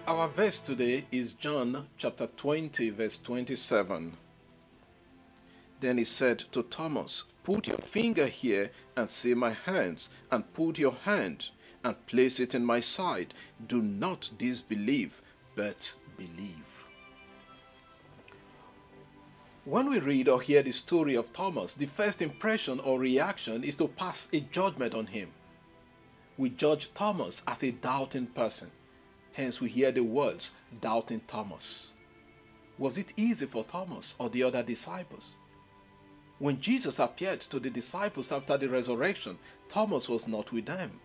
Our verse today is John chapter 20, verse 27. Then he said to Thomas, "Put your finger here and see my hands, and put your hand and place it in my side. Do not disbelieve, but believe." When we read or hear the story of Thomas, the first impression or reaction is to pass a judgment on him. We judge Thomas as a doubting person. Hence we hear the words, doubting Thomas. Was it easy for Thomas or the other disciples? When Jesus appeared to the disciples after the resurrection, Thomas was not with them.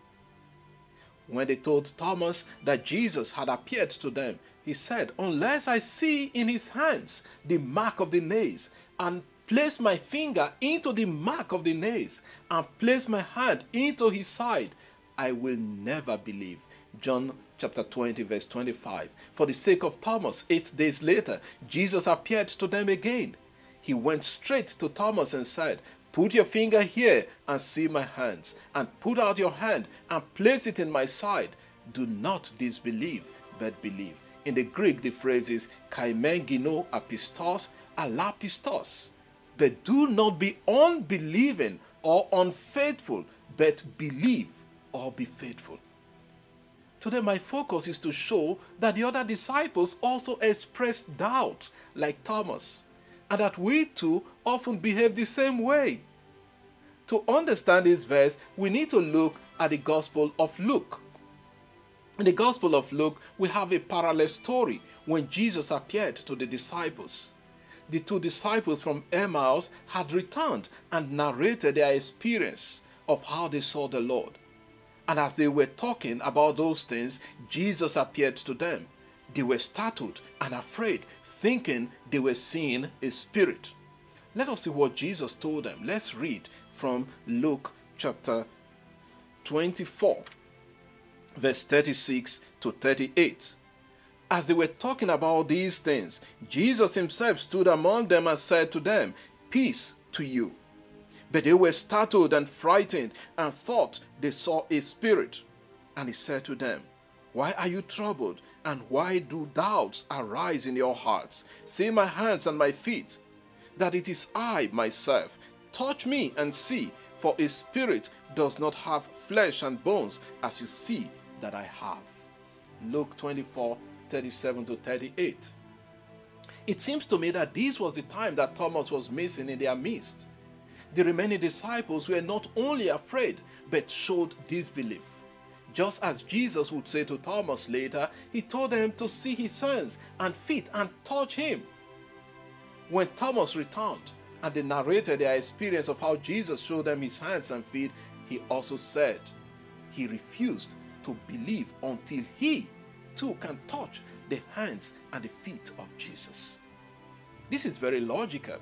When they told Thomas that Jesus had appeared to them, he said, "Unless I see in his hands the mark of the nails, and place my finger into the mark of the nails, and place my hand into his side, I will never believe." John chapter 20, verse 25. For the sake of Thomas, 8 days later, Jesus appeared to them again. He went straight to Thomas and said, "Put your finger here and see my hands, and put out your hand and place it in my side. Do not disbelieve, but believe." In the Greek, the phrase is kaimen gino apistos alapistos. But do not be unbelieving or unfaithful, but believe or be faithful. Today my focus is to show that the other disciples also expressed doubt like Thomas, and that we too often behave the same way. To understand this verse, we need to look at the Gospel of Luke. In the Gospel of Luke, we have a parallel story when Jesus appeared to the disciples. The two disciples from Emmaus had returned and narrated their experience of how they saw the Lord. And as they were talking about those things, Jesus appeared to them. They were startled and afraid, thinking they were seeing a spirit. Let us see what Jesus told them. Let's read from Luke chapter 24, verse 36 to 38. As they were talking about these things, Jesus himself stood among them and said to them, "Peace to you." But they were startled and frightened and thought they saw a spirit. And he said to them, "Why are you troubled, and why do doubts arise in your hearts? See my hands and my feet, that it is I myself. Touch me and see, for a spirit does not have flesh and bones, as you see that I have." Luke 24, 37 to 38. It seems to me that this was the time that Thomas was missing in their midst. The remaining disciples were not only afraid, but showed disbelief. Just as Jesus would say to Thomas later, he told them to see his hands and feet and touch him. When Thomas returned and they narrated their experience of how Jesus showed them his hands and feet, he also said he refused to believe until he too can touch the hands and the feet of Jesus. This is very logical.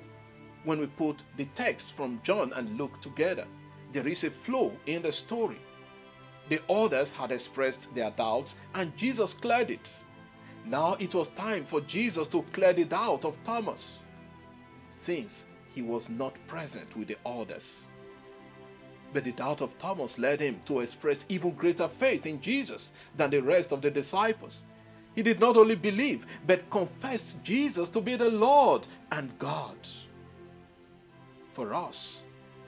When we put the text from John and Luke together, there is a flow in the story. The others had expressed their doubts and Jesus cleared it. Now it was time for Jesus to clear the doubt of Thomas, since he was not present with the others. But the doubt of Thomas led him to express even greater faith in Jesus than the rest of the disciples. He did not only believe, but confessed Jesus to be the Lord and God. For us,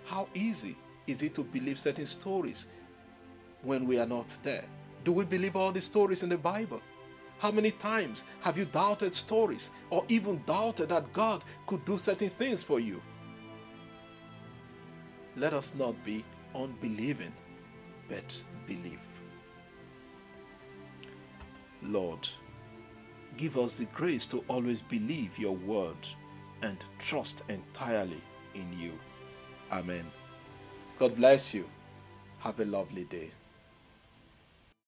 how easy is it to believe certain stories when we are not there? Do we believe all the stories in the Bible? How many times have you doubted stories, or even doubted that God could do certain things for you? Let us not be unbelieving, but believe. Lord, give us the grace to always believe your word and trust entirely in you. Amen. God bless you. Have a lovely day.